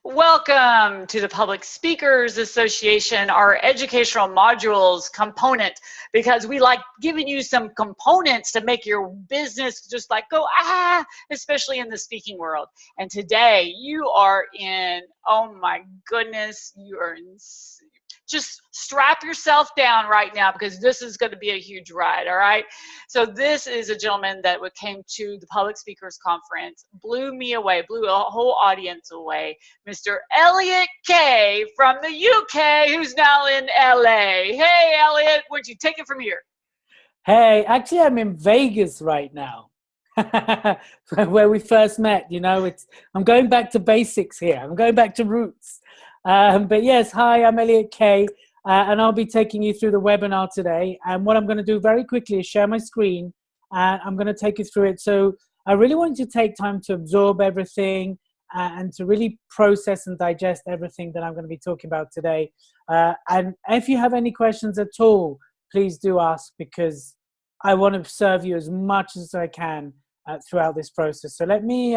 Welcome to the Public Speakers Association, our educational modules component, because we like giving you some components to make your business just like go, especially in the speaking world. And today you are in, oh my goodness, you are in, just strap yourself down right now because this is going to be a huge ride, all right? So this is a gentleman that came to the Public Speakers Conference, blew me away, blew a whole audience away, Mr. Elliot Kay from the UK, who's now in LA. Hey, Elliot, would you take it from here? Hey, actually, I'm in Vegas right now, where we first met. You know, I'm going back to basics here. I'm going back to roots. But yes, hi, I'm Elliot Kay, and I'll be taking you through the webinar today. And what I'm going to do very quickly is share my screen, and I'm going to take you through it. So I really want you to take time to absorb everything and to really process and digest everything that I'm going to be talking about today. And if you have any questions at all, please do ask, because I want to serve you as much as I can throughout this process. So let me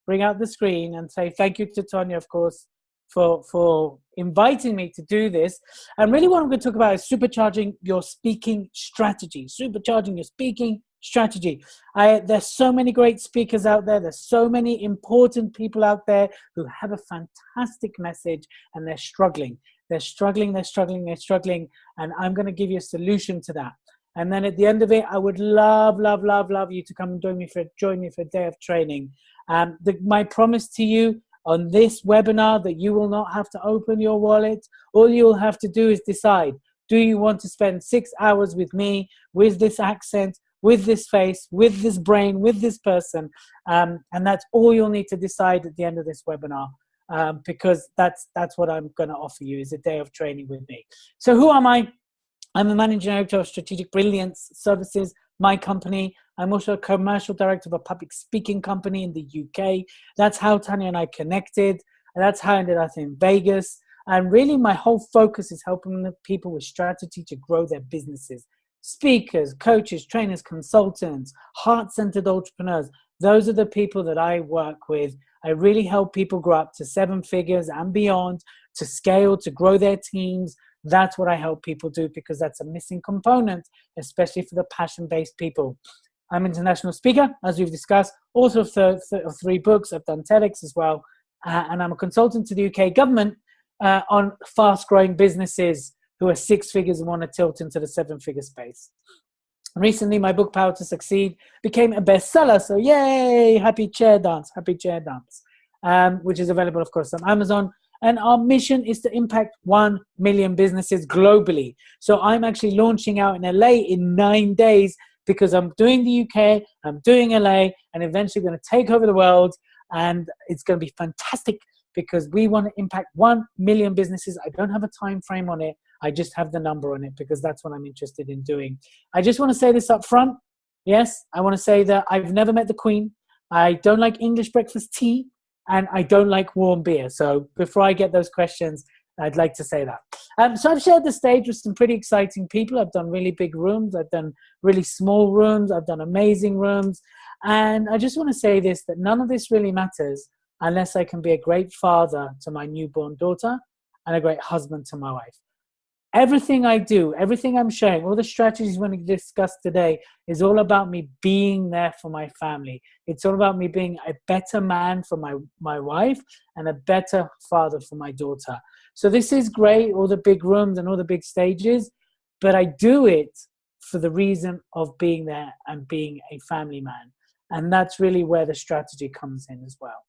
bring out the screen and say thank you to Tonya, of course, for inviting me to do this. And really what I'm going to talk about is supercharging your speaking strategy. Supercharging your speaking strategy. There's so many great speakers out there. There's so many important people out there who have a fantastic message, and they're struggling. They're struggling, they're struggling, they're struggling. And I'm going to give you a solution to that. And then at the end of it, I would love, love, love, love you to come and join me for a day of training. My promise to you on this webinar that you will not have to open your wallet. All you'll have to do is decide, do you want to spend 6 hours with me, with this accent, with this face, with this brain, with this person? And that's all you'll need to decide at the end of this webinar, because that's what I'm going to offer you, is a day of training with me. So who am I? I'm a managing director of Strategic Brilliance Services, my company. I'm also a commercial director of a public speaking company in the UK. That's how Tanya and I connected. And that's how I ended up in Vegas. And really my whole focus is helping people with strategy to grow their businesses. Speakers, coaches, trainers, consultants, heart-centered entrepreneurs. Those are the people that I work with. I really help people grow up to 7 figures and beyond, to scale, to grow their teams. That's what I help people do, because that's a missing component, especially for the passion-based people. I'm an international speaker, as we've discussed, author of 3 books. I've done TEDx as well. And I'm a consultant to the UK government on fast-growing businesses who are 6 figures and want to tilt into the 7-figure space. Recently, my book, Power to Succeed, became a bestseller. So yay, happy chair dance, which is available, of course, on Amazon. And our mission is to impact 1 million businesses globally. So I'm actually launching out in LA in 9 days, because I'm doing the UK, I'm doing LA, and eventually going to take over the world. And it's going to be fantastic, because we want to impact 1 million businesses. I don't have a time frame on it. I just have the number on it, because that's what I'm interested in doing. I just want to say this up front. Yes, I want to say that I've never met the Queen. I don't like English breakfast tea. And I don't like warm beer. So before I get those questions, I'd like to say that. So I've shared the stage with some pretty exciting people. I've done really big rooms. I've done really small rooms. I've done amazing rooms. And I just want to say this, that none of this really matters unless I can be a great father to my newborn daughter and a great husband to my wife. Everything I do, everything I'm sharing, all the strategies we're going to discuss today is all about me being there for my family. It's all about me being a better man for my wife and a better father for my daughter. So this is great, all the big rooms and all the big stages, but I do it for the reason of being there and being a family man. And that's really where the strategy comes in as well.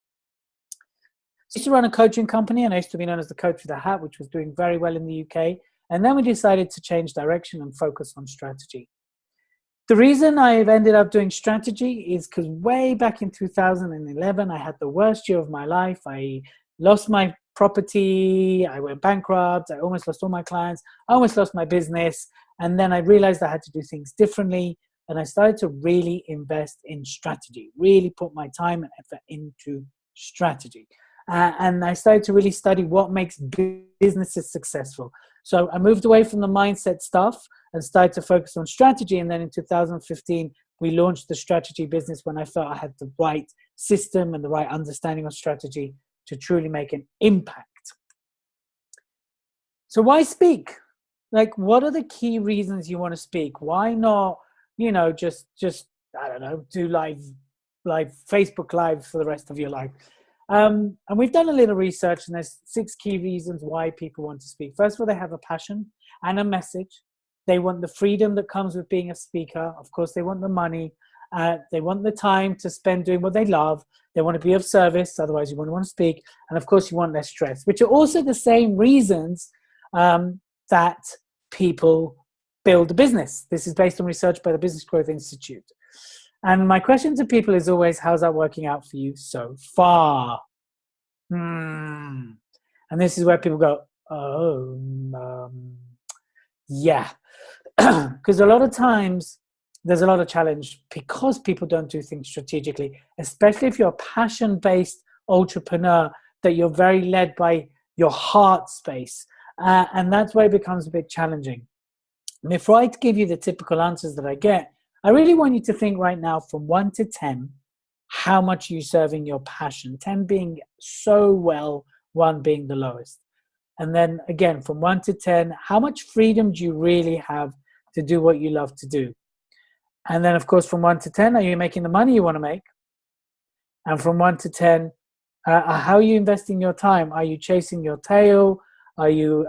I used to run a coaching company, and I used to be known as the coach with a hat, which was doing very well in the UK. And then we decided to change direction and focus on strategy. The reason I've ended up doing strategy is because way back in 2011, I had the worst year of my life. I lost my property, I went bankrupt, I almost lost all my clients, I almost lost my business. And then I realized I had to do things differently. And I started to really invest in strategy, really put my time and effort into strategy. And I started to really study what makes businesses successful. So I moved away from the mindset stuff and started to focus on strategy. And then in 2015, we launched the strategy business when I felt I had the right system and the right understanding of strategy to truly make an impact. So why speak? Like, what are the key reasons you want to speak? Why not, just I don't know, do live Facebook Live for the rest of your life? And we've done a little research, and there's 6 key reasons why people want to speak. First of all, they have a passion and a message. They want the freedom that comes with being a speaker. Of course, they want the money. They want the time to spend doing what they love. They want to be of service, otherwise you wouldn't want to speak. And of course, you want less stress, which are also the same reasons that people build a business. This is based on research by the Business Growth Institute. And my question to people is always, how's that working out for you so far? And this is where people go, yeah. Because a lot of times there's a lot of challenge because people don't do things strategically, especially if you're a passion-based entrepreneur, that you're very led by your heart space. And that's where it becomes a bit challenging. And before I give you the typical answers that I get, I really want you to think right now from 1 to 10, how much you're serving your passion, 10 being so well, 1 being the lowest. And then again, from 1 to 10, how much freedom do you really have to do what you love to do? And then of course, from 1 to 10, are you making the money you want to make? And from 1 to 10, how are you investing your time? Are you chasing your tail? Are you,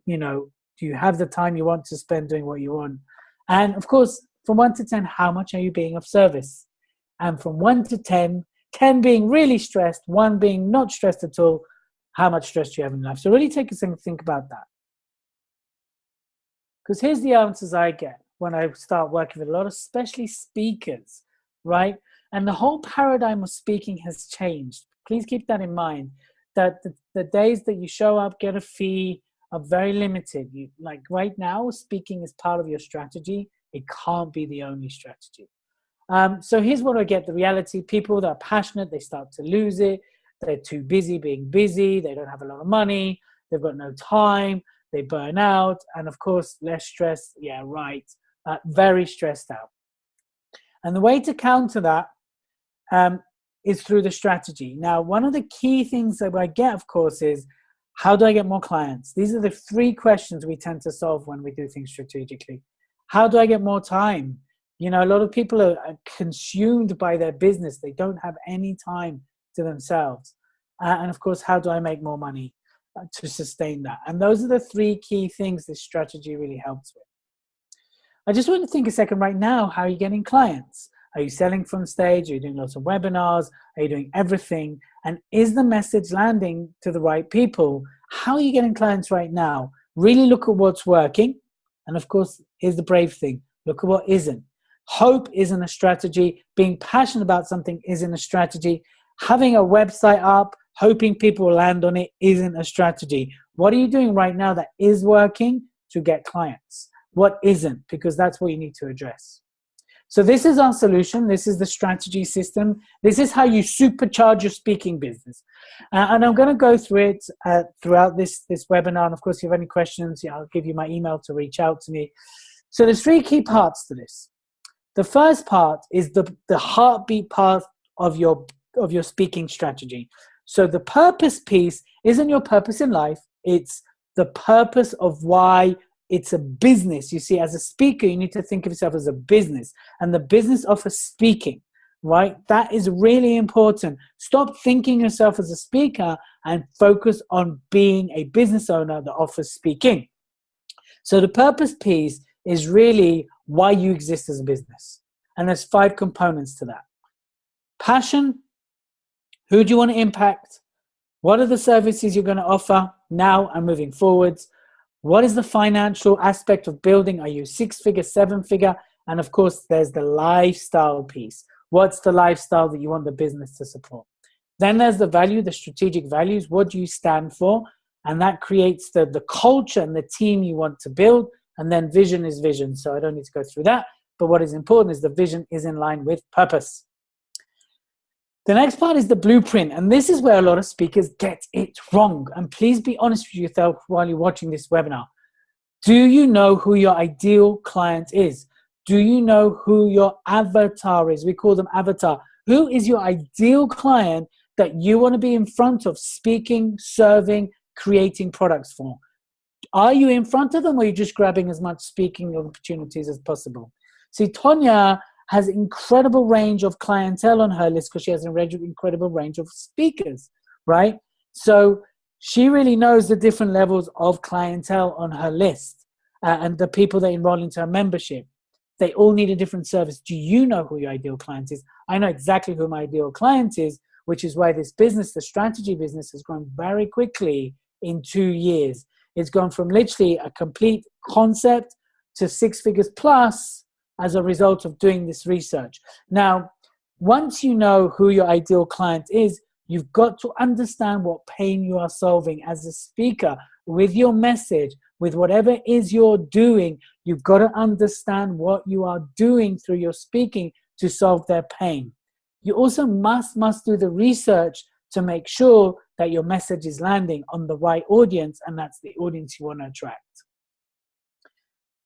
do you have the time you want to spend doing what you want? And of course, from 1 to 10, how much are you being of service? And from 1 to 10, 10 being really stressed, 1 being not stressed at all, how much stress do you have in life? So really take a second to think about that. Because here's the answers I get when I start working with a lot of especially speakers, right? And the whole paradigm of speaking has changed. Please keep that in mind, that the days that you show up, get a fee, are very limited. Like right now, speaking is part of your strategy. It can't be the only strategy. So here's what I get. The reality, people that are passionate, they start to lose it. They're too busy being busy. They don't have a lot of money. They've got no time. They burn out. And of course, less stress. Yeah, right. Very stressed out. And the way to counter that is through the strategy. Now, one of the key things that I get, of course, is how do I get more clients? These are the 3 questions we tend to solve when we do things strategically. How do I get more time? A lot of people are consumed by their business. They don't have any time to themselves. And of course, how do I make more money to sustain that? And those are the 3 key things this strategy really helps with. I just want to think a second right now, how are you getting clients? Are you selling from stage? Are you doing lots of webinars? Are you doing everything? And is the message landing to the right people? How are you getting clients right now? Really look at what's working. And of course, here's the brave thing. Look at what isn't. Hope isn't a strategy. Being passionate about something isn't a strategy. Having a website up, hoping people will land on it isn't a strategy. What are you doing right now that is working to get clients? What isn't? Because that's what you need to address. So this is our solution. This is the strategy system. This is how you supercharge your speaking business. And I'm going to go through it throughout this webinar. And of course, if you have any questions, I'll give you my email to reach out to me. So there's 3 key parts to this. The first part is the heartbeat part of your speaking strategy. So the purpose piece isn't your purpose in life. It's the purpose of why it's a business. You see, as a speaker, you need to think of yourself as a business, and the business offers speaking, right? That is really important. Stop thinking yourself as a speaker and focus on being a business owner that offers speaking. So the purpose piece is really why you exist as a business. And there's 5 components to that. Passion. Who do you want to impact? What are the services you're going to offer now and moving forwards? What is the financial aspect of building? Are you 6-figure, 7-figure? And of course, there's the lifestyle piece. What's the lifestyle that you want the business to support? Then there's the value, the strategic values. What do you stand for? And that creates the culture and the team you want to build. And then vision is vision. So I don't need to go through that. But what is important is the vision is in line with purpose. The next part is the blueprint. And this is where a lot of speakers get it wrong. And please be honest with yourself while you're watching this webinar. Do you know who your ideal client is? Do you know who your avatar is? We call them avatar. Who is your ideal client that you want to be in front of speaking, serving, creating products for? Are you in front of them, or are you just grabbing as much speaking opportunities as possible? See, Tonya has incredible range of clientele on her list because she has an incredible range of speakers, right? So she really knows the different levels of clientele on her list and the people that enroll into her membership. They all need a different service. Do you know who your ideal client is? I know exactly who my ideal client is, which is why this business, the strategy business, has grown very quickly in 2 years. It's gone from literally a complete concept to 6 figures plus as a result of doing this research. Now, once you know who your ideal client is, you've got to understand what pain you are solving as a speaker with your message, with whatever it is you're doing. You've got to understand what you are doing through your speaking to solve their pain. You also must do the research to make sure that your message is landing on the right audience, and that's the audience you want to attract.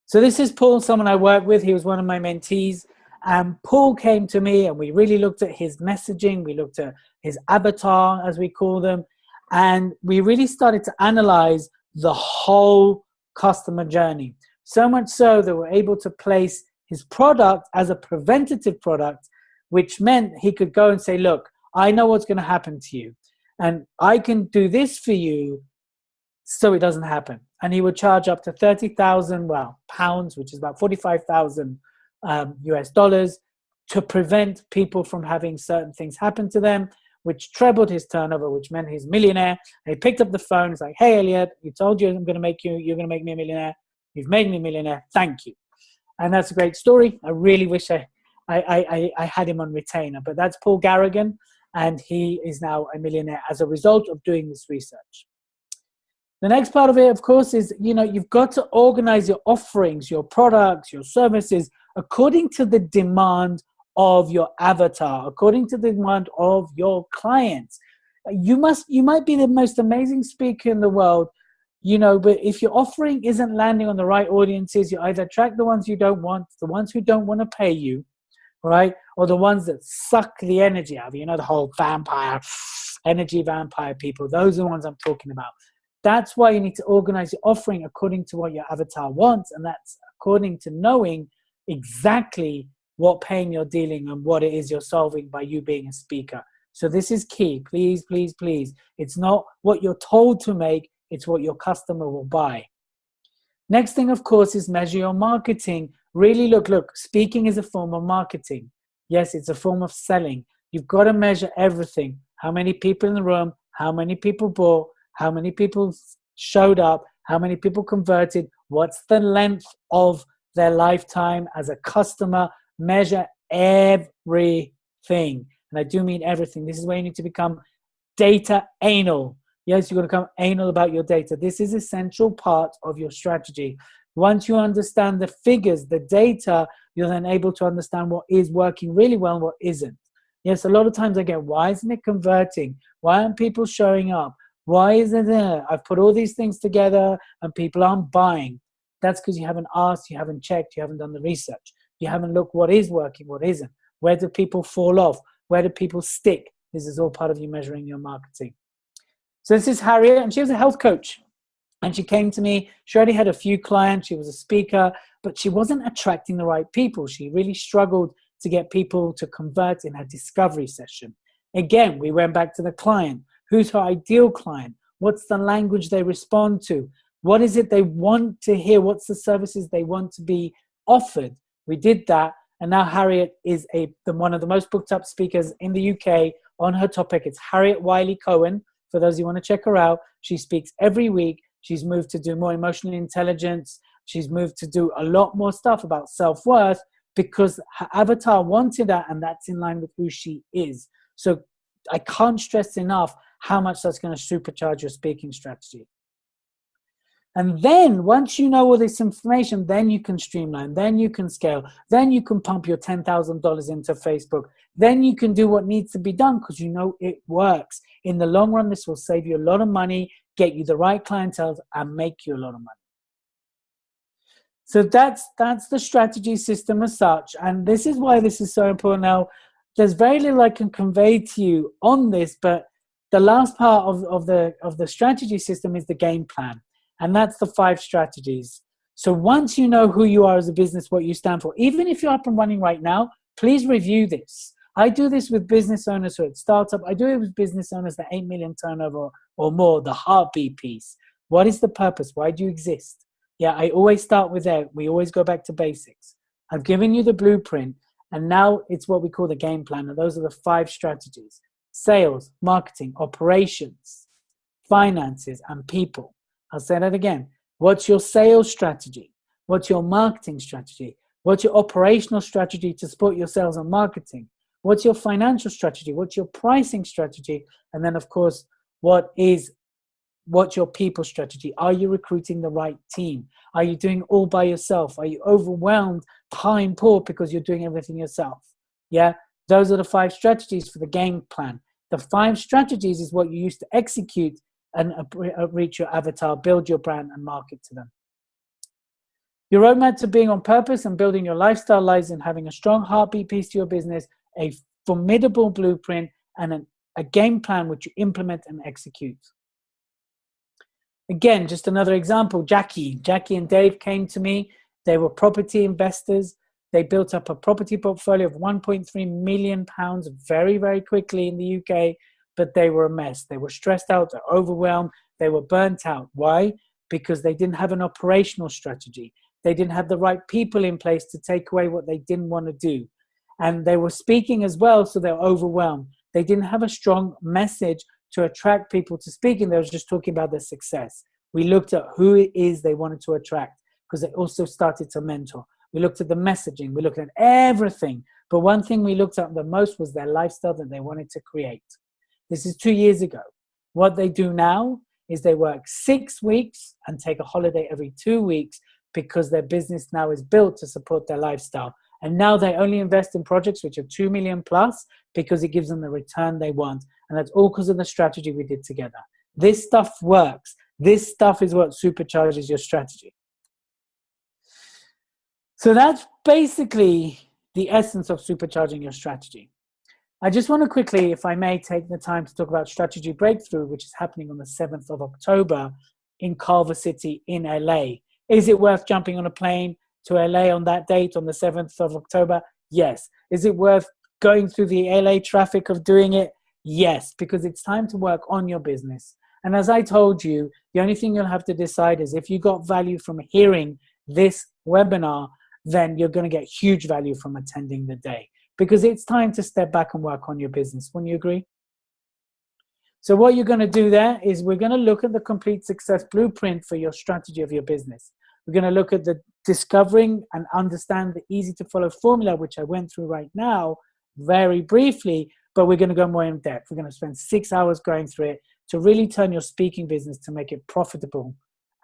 So this is Paul, someone I work with. He was one of my mentees. Paul came to me and we really looked at his messaging. We looked at his avatar, as we call them. And we really started to analyze the whole customer journey. So much so that we're able to place his product as a preventative product, which meant he could go and say, look, I know what's going to happen to you, and I can do this for you so it doesn't happen. And he would charge up to 30,000 pounds, which is about 45,000 US dollars, to prevent people from having certain things happen to them, which trebled his turnover, which meant he's a millionaire. And he picked up the phone. He's like, hey, Elliot, you told you you're going to make me a millionaire. You've made me a millionaire. Thank you. And that's a great story. I really wish I had him on retainer, but that's Paul Garrigan. And he is now a millionaire as a result of doing this research. The next part of it, of course, is, you've got to organize your offerings, your products, your services according to the demand of your avatar, according to the demand of your clients. You might be the most amazing speaker in the world, but if your offering isn't landing on the right audiences, you either attract the ones you don't want, the ones who don't want to pay you, right? Or the ones that suck the energy out of you, the whole energy vampire people. Those are the ones I'm talking about. That's why you need to organize your offering according to what your avatar wants, and that's according to knowing exactly what pain you're dealing and what it is you're solving by you being a speaker. So this is key. Please, please, please. It's not what you're told to make, it's what your customer will buy. Next thing, of course, is measure your marketing. Really look, speaking is a form of marketing. Yes, it's a form of selling. You've got to measure everything. How many people in the room, how many people bought, how many people showed up, how many people converted, what's the length of their lifetime as a customer. Measure everything. And I do mean everything. This is where you need to become data anal. Yes, you've got to become anal about your data. This is an essential part of your strategy. Once you understand the figures, the data, you're then able to understand what is working really well and what isn't. Yes, a lot of times I get, why isn't it converting? Why aren't people showing up? Why isn't there? I've put all these things together and people aren't buying. That's because you haven't asked, you haven't checked, you haven't done the research. You haven't looked what is working, what isn't. Where do people fall off? Where do people stick? This is all part of you measuring your marketing. So this is Harriet, and she was a health coach. And she came to me. She already had a few clients. She was a speaker, but she wasn't attracting the right people. She really struggled to get people to convert in her discovery session. Again, we went back to the client. Who's her ideal client? What's the language they respond to? What is it they want to hear? What's the services they want to be offered? We did that. And now Harriet is one of the most booked up speakers in the UK on her topic. It's Harriet Wiley Cohen. For those who want to check her out, she speaks every week. She's moved to do more emotional intelligence. She's moved to do a lot more stuff about self-worth because her avatar wanted that, and that's in line with who she is. So I can't stress enough how much that's going to supercharge your speaking strategy. And then once you know all this information, then you can streamline, then you can scale, then you can pump your $10,000 into Facebook. Then you can do what needs to be done because you know it works. In the long run, this will save you a lot of money, get you the right clientele, and make you a lot of money. So that's the strategy system as such. And this is why this is so important now. there's very little I can convey to you on this, but the last part of the strategy system is the game plan. And that's the 5 strategies. So once you know who you are as a business, what you stand for, even if you're up and running right now, please review this. I do this with business owners who are at startup. I do it with business owners that 8 million turnover or more, the heartbeat piece. What is the purpose? Why do you exist? Yeah, I always start with that. We always go back to basics. I've given you the blueprint, and now it's what we call the game plan. And those are the 5 strategies: sales, marketing, operations, finances, and people. I'll say that again. What's your sales strategy? What's your marketing strategy? What's your operational strategy to support your sales and marketing? What's your financial strategy? What's your pricing strategy? And then, of course, what's your people strategy? Are you recruiting the right team? Are you doing it all by yourself? Are you overwhelmed, high and poor because you're doing everything yourself? Yeah, those are the 5 strategies for the game plan. The 5 strategies is what you use to execute and reach your avatar, build your brand, and market to them. Your roadmap to being on purpose and building your lifestyle lies in having a strong heartbeat piece to your business, a formidable blueprint, and a game plan which you implement and execute. Again, just another example, Jackie and Dave came to me. They were property investors. They built up a property portfolio of £1.3 million very, very quickly in the UK, but they were a mess. They were stressed out, overwhelmed. They were burnt out. Why? Because they didn't have an operational strategy. They didn't have the right people in place to take away what they didn't want to do. And they were speaking as well, so they were overwhelmed. They didn't have a strong message to attract people to speak, and they were just talking about their success. We looked at who it is they wanted to attract, because they also started to mentor. We looked at the messaging. We looked at everything. But one thing we looked at the most was their lifestyle that they wanted to create. This is 2 years ago. What they do now is they work 6 weeks and take a holiday every 2 weeks, because their business now is built to support their lifestyle. And now they only invest in projects which are 2 million plus, because it gives them the return they want. And that's all because of the strategy we did together. This stuff works. This stuff is what supercharges your strategy. So that's basically the essence of supercharging your strategy. I just want to quickly, if I may, take the time to talk about Strategy Breakthrough, which is happening on the 7th of October in Culver City in LA. Is it worth jumping on a plane to LA on that date, on the 7th of October? Yes. Is it worth going through the LA traffic of doing it? Yes, because it's time to work on your business. And as I told you, the only thing you'll have to decide is if you got value from hearing this webinar, then you're going to get huge value from attending the day, because it's time to step back and work on your business. Wouldn't you agree? So what you're going to do there is we're going to look at the complete success blueprint for your strategy of your business. We're going to look at the discovering and understand the easy to follow formula, which I went through right now very briefly, but we're going to go more in depth. We're going to spend 6 hours going through it to really turn your speaking business to make it profitable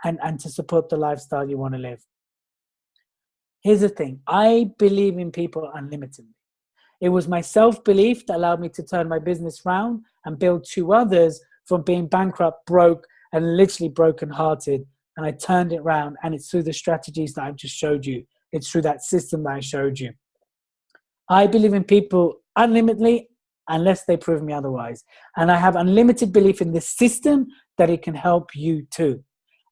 and to support the lifestyle you want to live. Here's the thing. I believe in people unlimitedly. It was my self-belief that allowed me to turn my business around and build 2 others from being bankrupt, broke, and literally broken-hearted. And I turned it around, and it's through the strategies that I've just showed you. It's through that system that I showed you. I believe in people unlimitedly unless they prove me otherwise. And I have unlimited belief in this system that it can help you too.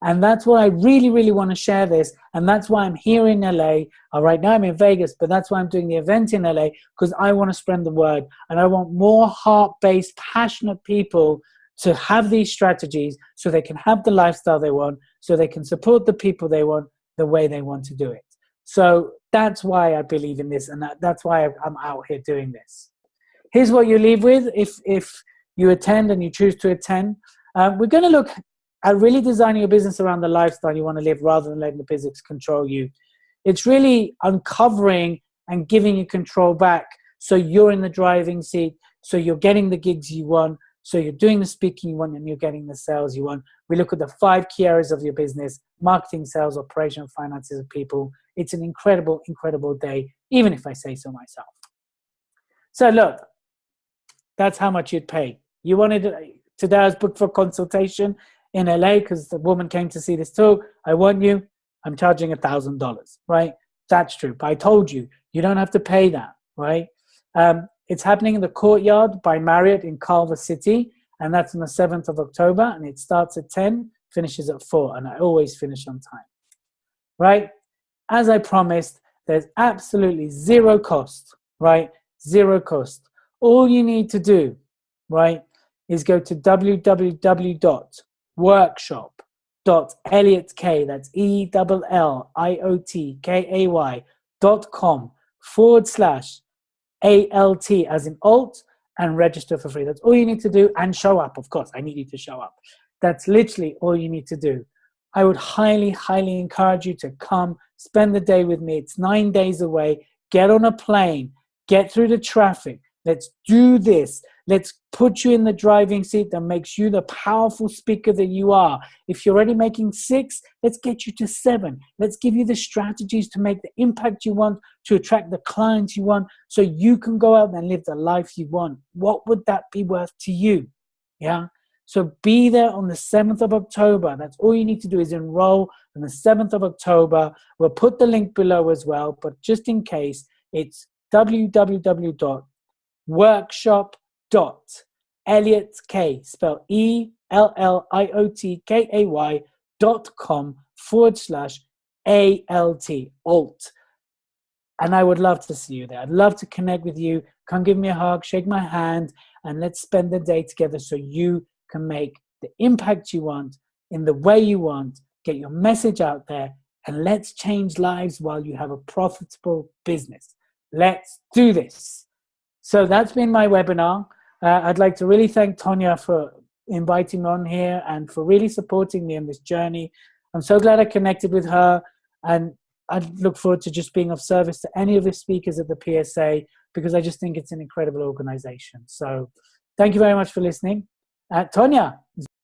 And that's why I really, really want to share this. And that's why I'm here in LA. Right now I'm in Vegas, but that's why I'm doing the event in LA, because I want to spread the word. And I want more heart-based, passionate people to have these strategies so they can have the lifestyle they want, so they can support the people they want the way they want to do it. So that's why I believe in this, and that's why I'm out here doing this. Here's what you leave with if you attend and you choose to attend. We're going to look at really designing your business around the lifestyle you want to live rather than letting the business control you. It's really uncovering and giving you control back so you're in the driving seat, so you're getting the gigs you want, so you're doing the speaking you want, and you're getting the sales you want. We look at the 5 key areas of your business: marketing, sales, operation, finances, and people. It's an incredible, incredible day, even if I say so myself. So look, that's how much you'd pay. You wanted today I was booked for a consultation in LA because the woman came to see this talk. I want you. I'm charging $1,000, right? That's true. But I told you, you don't have to pay that, right? It's happening in the Courtyard by Marriott in Culver City, and that's on the 7th of October, and it starts at 10, finishes at 4, and I always finish on time, right? As I promised, there's absolutely zero cost, right? Zero cost. All you need to do, right, is go to www.workshop.elliotkay, that's ELLIOTKAY.com/ALT as in alt, and register for free. That's all you need to do, and show up, of course. I need you to show up. That's literally all you need to do. I would highly, highly encourage you to come, spend the day with me. It's 9 days away. Get on a plane, get through the traffic. Let's do this. Let's put you in the driving seat that makes you the powerful speaker that you are. If you're already making 6, let's get you to 7. Let's give you the strategies to make the impact you want, to attract the clients you want, so you can go out and live the life you want. What would that be worth to you? Yeah. So be there on the 7th of October. That's all you need to do is enroll on the 7th of October. We'll put the link below as well, but just in case, it's www.workshop.elliotkay, spelled ELLIOTKAY.com/ALT. And I would love to see you there. I'd love to connect with you. Come give me a hug, shake my hand, and let's spend the day together so you can make the impact you want in the way you want, get your message out there, and let's change lives while you have a profitable business. Let's do this. So that's been my webinar. I'd like to really thank Tonya for inviting me on here and for really supporting me in this journey. I'm so glad I connected with her, and I look forward to just being of service to any of the speakers at the PSA, because I just think it's an incredible organization. So thank you very much for listening. Tonya.